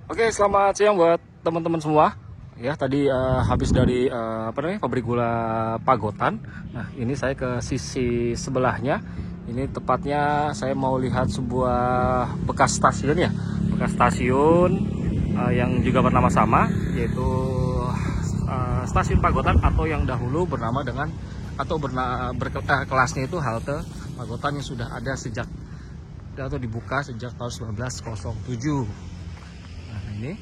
Oke, selamat siang buat teman-teman semua. Ya, tadi habis dari pabrik gula Pagotan. Nah, ini saya ke sisi sebelahnya. Ini tepatnya saya mau lihat sebuah bekas stasiun ya, bekas stasiun yang juga bernama sama, yaitu Stasiun Pagotan atau yang dahulu bernama dengan atau kelasnya itu halte Pagotan yang sudah ada sejak atau dibuka sejak tahun 1907. Nah, ini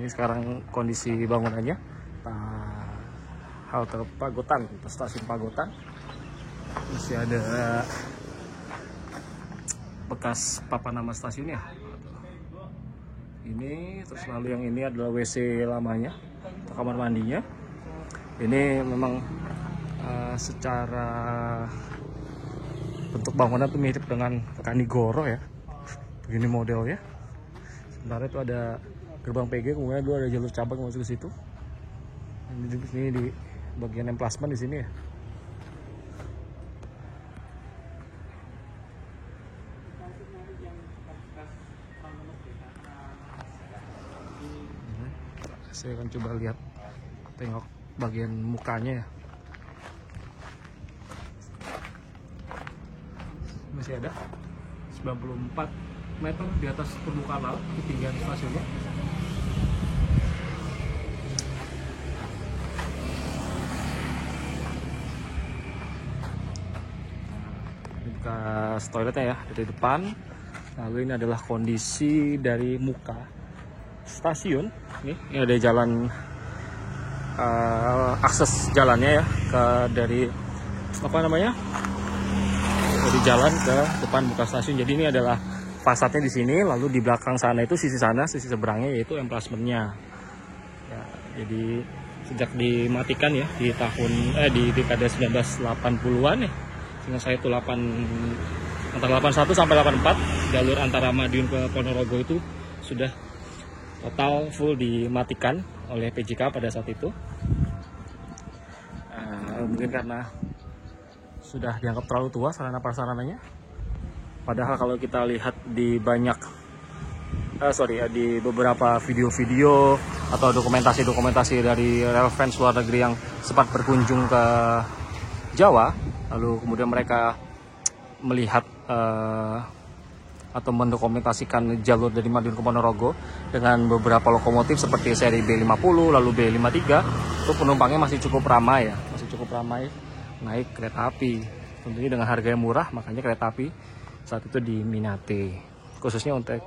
sekarang kondisi bangunannya. Halte Pagotan, stasiun Pagotan, masih ada bekas papan nama stasiunnya. Ini terus, lalu yang ini adalah WC lamanya atau kamar mandinya. Ini memang secara bentuk bangunan tuh mirip dengan Kanigoro ya, begini modelnya. Sebenarnya itu ada gerbang PG, kemudian dulu ada jalur cabang masuk ke situ. Ini di bagian emplasmen di sini ya. Saya akan coba lihat, tengok bagian mukanya ya. Masih ada 94 meter di atas permukaan laut ketinggian stasiunnya. Ini bekas toiletnya ya dari depan. Lalu ini adalah kondisi dari muka stasiun. Ini ada jalan, akses jalannya ya dari dari jalan ke depan muka stasiun. Jadi ini adalah fasadnya di sini, lalu di belakang sana itu sisi seberangnya yaitu emplasmennya. Ya, jadi sejak dimatikan ya di dekade 1980-an ya. Sehingga saya itu antara 81 sampai 84 jalur antara Madiun ke Ponorogo itu sudah total full dimatikan oleh PJK pada saat itu. Mungkin karena sudah dianggap terlalu tua sarana prasarananya. Padahal kalau kita lihat di di beberapa video-video atau dokumentasi dari fans luar negeri yang sempat berkunjung ke Jawa, lalu kemudian mereka melihat atau mendokumentasikan jalur dari Madiun ke Ponorogo dengan beberapa lokomotif seperti seri B50 lalu B53, itu penumpangnya masih cukup ramai naik kereta api. Tentunya dengan harga yang murah, makanya kereta api saat itu diminati, khususnya untuk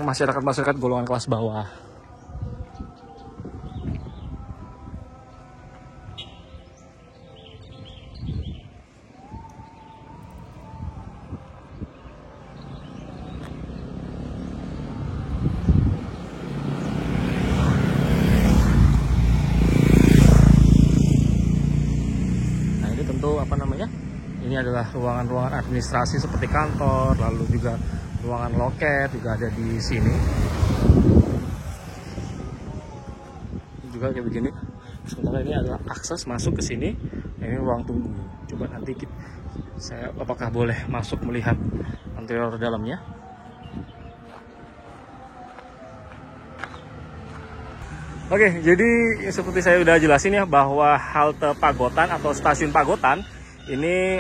masyarakat golongan kelas bawah. Ini adalah ruangan-ruangan administrasi seperti kantor, lalu juga ruangan loket juga ada di sini. Juga kayak begini. Sementara ini adalah akses masuk ke sini. Ini ruang tunggu. Coba nanti saya apakah boleh masuk melihat interior dalamnya. Oke, jadi seperti saya udah jelasin ya, bahwa halte Pagotan atau stasiun Pagotan ini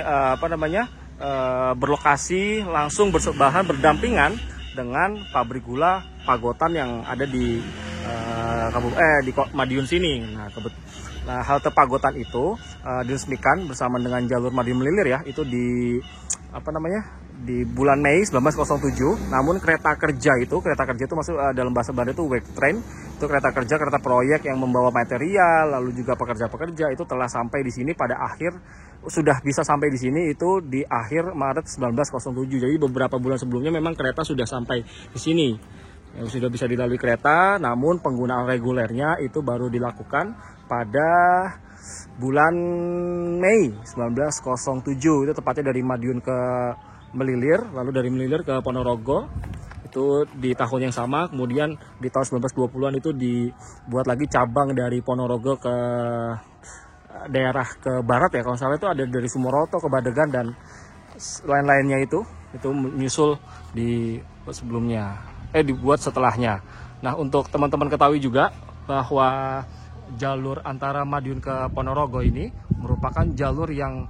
berlokasi langsung bersebelahan berdampingan dengan pabrik gula Pagotan yang ada di Madiun sini. Nah, halte Pagotan itu diresmikan bersama dengan jalur Madiun Melilir ya, itu di bulan Mei 1907. Namun kereta kerja itu masuk dalam bahasa Belanda itu work train. Itu kereta proyek yang membawa material lalu juga pekerja-pekerja itu telah sampai di sini sudah bisa sampai di sini itu di akhir Maret 1907. Jadi beberapa bulan sebelumnya memang kereta sudah sampai di sini. Sudah bisa dilalui kereta, namun penggunaan regulernya itu baru dilakukan pada bulan Mei 1907. Itu tepatnya dari Madiun ke Melilir, lalu dari Melilir ke Ponorogo. Itu di tahun yang sama, kemudian di tahun 1920-an itu dibuat lagi cabang dari Ponorogo ke daerah ke barat ya, kalau salah itu ada dari Sumoroto ke Badegan dan lain-lainnya itu menyusul di sebelumnya, dibuat setelahnya. Nah, untuk teman-teman ketahui juga bahwa jalur antara Madiun ke Ponorogo ini merupakan jalur yang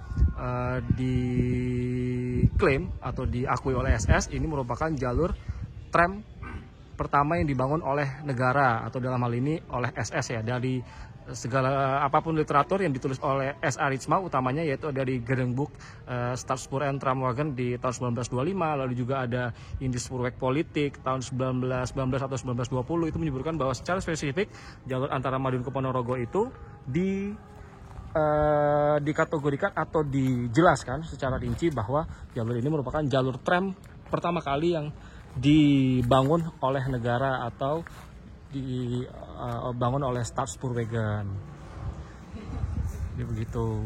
diklaim atau diakui oleh SS. Ini merupakan jalur tram pertama yang dibangun oleh negara, atau dalam hal ini oleh SS ya. Dari segala apapun literatur yang ditulis oleh S. Arijma utamanya, yaitu dari Gerenboek Stadspoor en Tramwagen di tahun 1925, lalu juga ada Indispoorweg Politik tahun 1919 atau 1920, itu menyebutkan bahwa secara spesifik jalur antara Madiun ke Ponorogo itu dikategorikan atau dijelaskan secara rinci bahwa jalur ini merupakan jalur tram pertama kali yang dibangun oleh negara atau dibangun oleh Stadspoorwegen. Jadi begitu.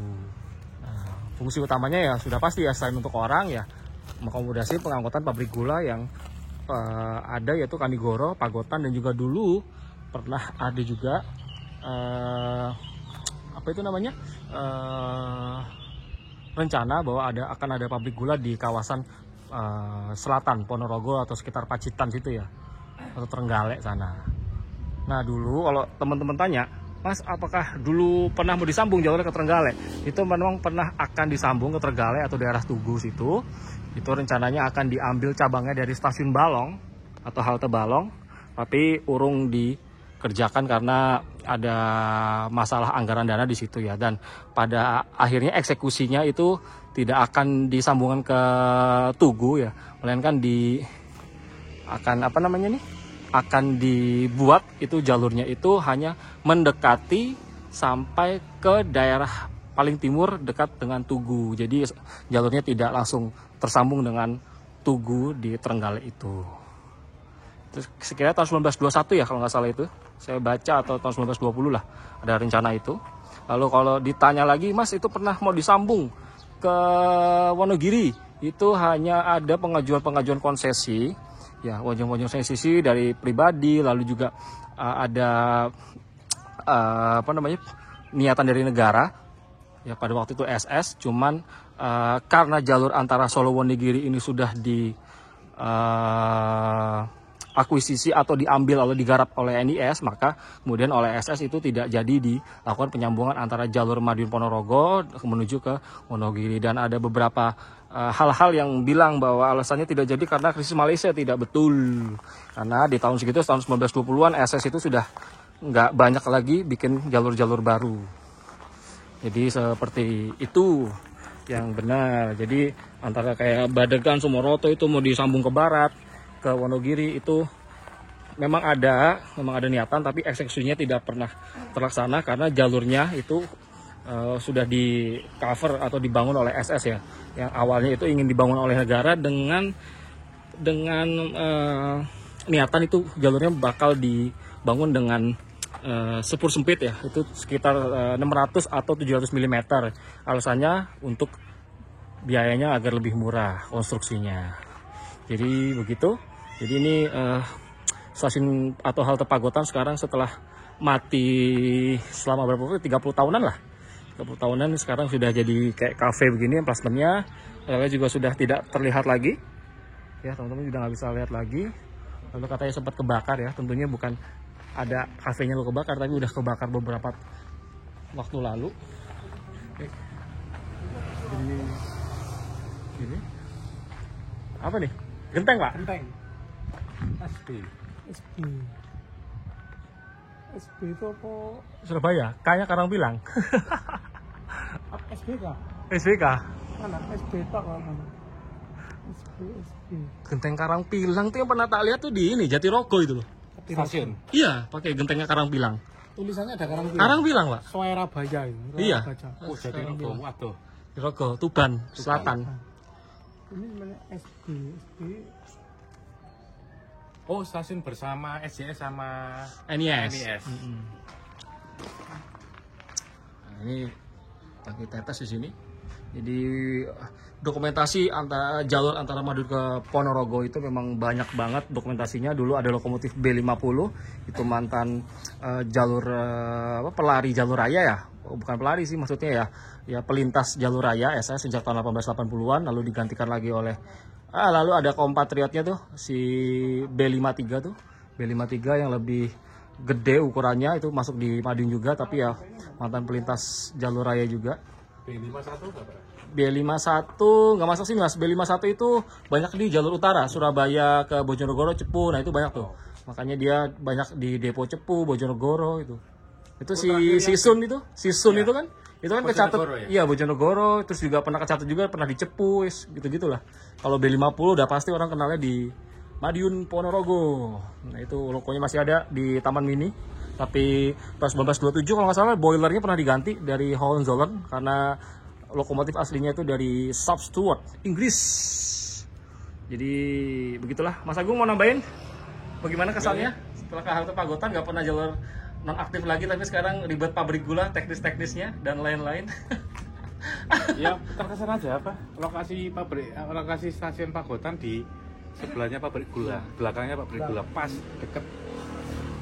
Nah, fungsi utamanya ya sudah pasti ya, selain untuk orang ya mengakomodasi pengangkutan pabrik gula yang ada, yaitu Kanigoro, Pagotan, dan juga dulu pernah ada juga rencana bahwa akan ada pabrik gula di kawasan selatan Ponorogo atau sekitar Pacitan situ ya, atau Trenggalek sana. Nah, dulu kalau teman-teman tanya, Mas, apakah dulu pernah mau disambung jalurnya ke Trenggalek? Itu memang pernah akan disambung ke Trenggalek atau daerah Tugu situ. Itu rencananya akan diambil cabangnya dari stasiun Balong atau halte Balong, tapi urung dikerjakan karena ada masalah anggaran dana di situ ya. Dan pada akhirnya eksekusinya itu tidak akan disambungkan ke Tugu ya, melainkan akan dibuat itu jalurnya itu hanya mendekati sampai ke daerah paling timur dekat dengan Tugu. Jadi jalurnya tidak langsung tersambung dengan Tugu di Trenggalek itu. Terus sekiranya tahun 1921 ya kalau nggak salah itu, saya baca, atau tahun 1920 lah ada rencana itu. Lalu kalau ditanya lagi, Mas, itu pernah mau disambung ke Wonogiri? Itu hanya ada pengajuan konsesi ya, wajib sensisi dari pribadi, lalu juga ada niatan dari negara ya pada waktu itu SS. Cuman karena jalur antara Solo Wonogiri ini sudah akuisisi atau diambil lalu digarap oleh NIS, maka kemudian oleh SS itu tidak jadi dilakukan penyambungan antara jalur Madiun Ponorogo menuju ke Wonogiri. Dan ada beberapa hal-hal yang bilang bahwa alasannya tidak jadi karena krisis Malaysia. Tidak betul, karena di tahun segitu, tahun 1920-an, SS itu sudah nggak banyak lagi bikin jalur-jalur baru. Jadi seperti itu yang benar. Jadi antara kayak Badegan, Sumoroto itu mau disambung ke barat ke Wonogiri, itu memang ada niatan, tapi eksekusinya tidak pernah terlaksana karena jalurnya itu sudah di cover atau dibangun oleh SS ya, yang awalnya itu ingin dibangun oleh negara dengan niatan itu jalurnya bakal dibangun dengan sepur sempit ya, itu sekitar 600 atau 700 mm. Alasannya untuk biayanya agar lebih murah konstruksinya. Jadi begitu. Jadi ini stasiun atau halte Pagotan sekarang setelah mati selama berapa, 30 tahunan lah. 30 tahunan sekarang sudah jadi kayak kafe begini, plastemnya juga sudah tidak terlihat lagi. Ya, teman-teman sudah nggak bisa lihat lagi. Lalu katanya sempat kebakar ya, tentunya bukan ada kafenya lo kebakar, tapi udah kebakar beberapa waktu lalu. Oke. Jadi ini apa nih? Genteng, Pak? Genteng. SB itu apa? Surabaya, kayaknya Karangpilang. SBK. SBK. Mana? SB tak mana? SB. Genteng Karangpilang tuh yang pernah tak lihat tuh di ini Jatirogo itu loh. Stasiun. Iya, pakai gentengnya Karangpilang. Tulisannya ada Karangpilang. Karangpilang, Pak. Surabaya itu. Iya. Oh, Jatirogo. Waduh. Jatirogo, Tuban, Selatan. Ini namanya SB. Oh, stasiun bersama SJS sama NIS. Nah, ini lagi tetes di sini. Jadi dokumentasi jalur antara Madiun ke Ponorogo itu memang banyak banget dokumentasinya. Dulu ada lokomotif B50, itu mantan jalur pelari jalur raya ya. Oh, bukan pelari sih maksudnya ya pelintas jalur raya saya sejak tahun 1880-an, lalu digantikan lagi oleh lalu ada kompatriotnya tuh si B53 tuh. B53 yang lebih gede ukurannya, itu masuk di Madiun juga, tapi ya mantan pelintas jalur raya juga. B51 nggak pernah? B51 nggak masuk sih mas. B51 itu banyak di jalur utara, Surabaya ke Bojonegoro, Cepu, nah itu banyak tuh. Makanya dia banyak di depo Cepu, Bojonegoro itu. Itu si Sun itu, itu kan kecatat, ya? iya Bojonegoro, terus juga pernah kecatat juga pernah di Cepu, gitu-gitulah. Kalau B50 udah pasti orang kenalnya di Madiun Ponorogo. Nah itu logonya masih ada di Taman Mini. Tapi tahun 1927 kalau nggak salah boilernya pernah diganti dari Hohenzollern karena lokomotif aslinya itu dari Sub Stewart, Inggris. Jadi begitulah. Mas Agung mau nambahin bagaimana kesannya setelah ke halte Pagotan, nggak pernah jalur non aktif lagi, tapi sekarang ribet pabrik gula, teknis-teknisnya dan lain-lain. Ya terkesan aja apa lokasi stasiun Pagotan di sebelahnya pabrik gula, belakangnya pabrik gula, pas deket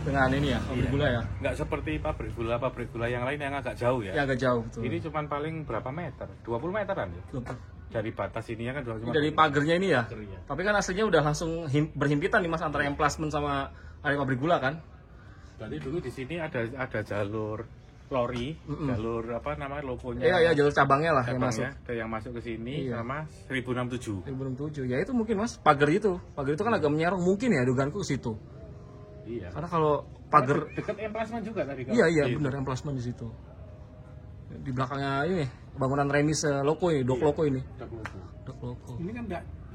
Dengan ini ya, pabrik gula ya. Nggak seperti pabrik gula yang lain yang agak jauh ya. Ya agak jauh betul. Ini cuman paling berapa meter? 20 meteran ya? Dari batas ininya kan cuma dari pagernya ini ya. Pagernya. Tapi kan aslinya udah langsung berhimpitan nih mas antara emplasmen sama area pabrik gula kan. Berarti dulu di sini ada jalur lori, jalur apa namanya logonya? Iya jalur cabangnya lah yang masuk. Ada yang masuk ke sini sama 1067. 1067. Ya itu mungkin mas, pagar itu kan agak menyerong mungkin ya dugaanku ke situ. Iya. Karena kalau pagar dekat emplasmen juga tadi kan. Iya benar emplasmen di situ. Di belakangnya ini bangunan remis loko ini, dok loko ini. Dok loko. Ini kan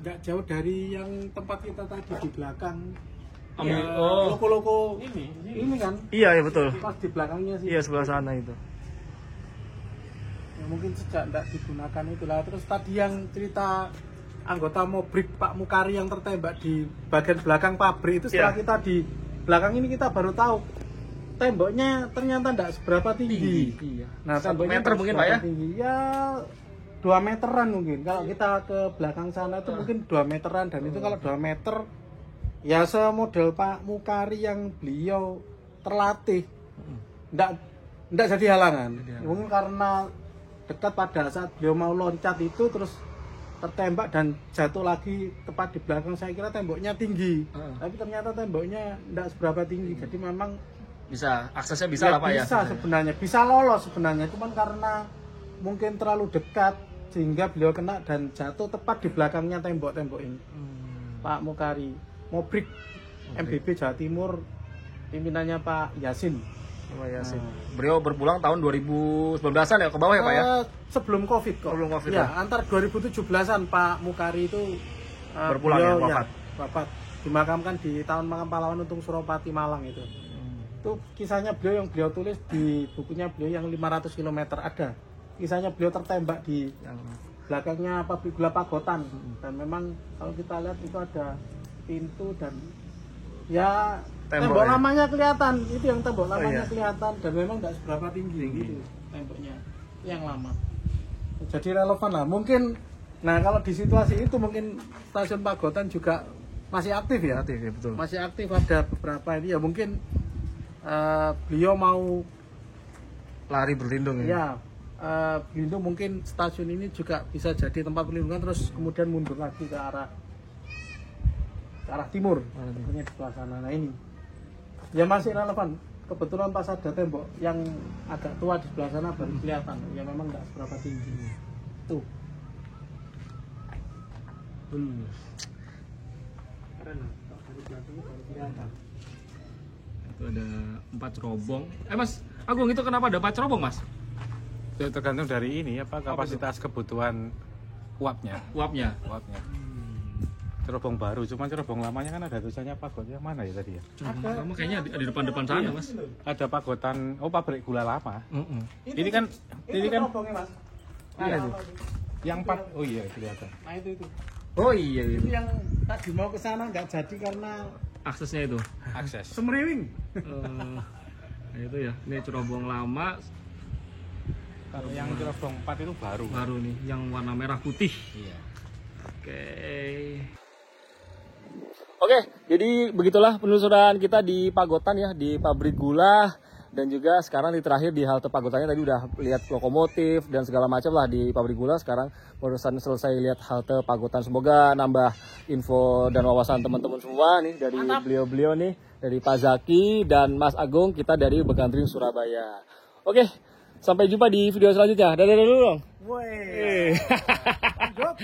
enggak jauh dari yang tempat kita tadi di belakang. Loko-loko ini kan. Iya betul. Pas di belakangnya sih. Iya sebelah sana itu. Ya, mungkin sejak enggak digunakan itulah. Terus tadi yang cerita anggota Mobrik Pak Mukari yang tertembak di bagian belakang pabrik itu setelah kita di belakang ini kita baru tahu temboknya ternyata enggak seberapa tinggi. Iya. Nah, 1 temboknya meter mungkin Pak ya? Tinggi. Ya 2 meteran mungkin. Kalau kita ke belakang sana itu mungkin 2 meteran dan itu kalau 2 meter ya semodel Pak Mukari yang beliau terlatih. Enggak jadi halangan. Mungkin karena dekat pada saat beliau mau loncat itu terus tertembak dan jatuh lagi tepat di belakang. Saya kira temboknya tinggi, tapi ternyata temboknya tidak seberapa tinggi. Jadi memang aksesnya bisa lah Pak ya. Bisa sebenarnya, bisa lolos sebenarnya. Cuman karena mungkin terlalu dekat sehingga beliau kena dan jatuh tepat di belakangnya tembok-tembok ini. Pak Mukari, Mobrik, MBB Jawa Timur, pimpinannya Pak Yasin. Pak Yasin. Beliau berpulang tahun 2019-an ya ke bawah ya Pak ya? Sebelum Covid kok. Sebelum Covid ya. Antar 2017-an Pak Mukari itu berpulang beliau, ya, wafat. Dimakamkan di Taman Makam Pahlawan Untung Suropati Malang itu. Itu kisahnya beliau yang beliau tulis di bukunya beliau yang 500 km ada. Kisahnya beliau tertembak di belakangnya pabrik gula Pagotan. Dan memang kalau kita lihat itu ada pintu dan ya tembok lamanya kelihatan, itu yang tembok lamanya kelihatan dan memang tidak seberapa tinggi gitu temboknya yang lama. Jadi relevan lah. Mungkin nah kalau di situasi itu mungkin stasiun Pagotan juga masih aktif ya. Aktif ya betul. Masih aktif, ada beberapa ini ya mungkin beliau mau lari berlindung ya. Berlindung mungkin stasiun ini juga bisa jadi tempat perlindungan terus kemudian mundur lagi ke arah timur sepertinya di sebelah sana. Nah ini ya masih relevan, kebetulan pas ada tembok yang agak tua di sebelah sana baru kelihatan ya memang nggak seberapa tinggi tuh. Keren, dari belakangnya baru kelihatan. Itu ada 4 cerobong. Mas Agung, itu kenapa ada 4 cerobong mas? Ya, tergantung dari ini apa kapasitas kebutuhan uapnya. Cerobong baru, cuman cerobong lamanya kan ada tulisannya Pagotan yang mana ya tadi ya? Lama kayaknya di depan sana mas. Ada Pagotan, pabrik gula lama. Ini kan cerobongnya mas. Iya itu. Yang oh iya kelihatan. Nah itu. Oh iya itu. Itu yang tadi mau ke sana nggak jadi karena aksesnya itu. Akses. semeriwing. Itu ya. Ini cerobong lama. Kalau yang Cerobong 4 itu baru. Baru nih, yang warna merah putih. Iya. Oke, jadi begitulah penelusuran kita di Pagotan ya, di pabrik gula. Dan juga sekarang di terakhir di halte Pagotannya tadi udah lihat lokomotif dan segala macam lah di pabrik gula. Sekarang barusan selesai lihat halte Pagotan. Semoga nambah info dan wawasan teman-teman semua nih dari beliau-beliau nih, dari Pak Zaki dan Mas Agung, kita dari Begandring Surabaya. Oke, sampai jumpa di video selanjutnya. Dadah dulu dong. Woi. Lanjut.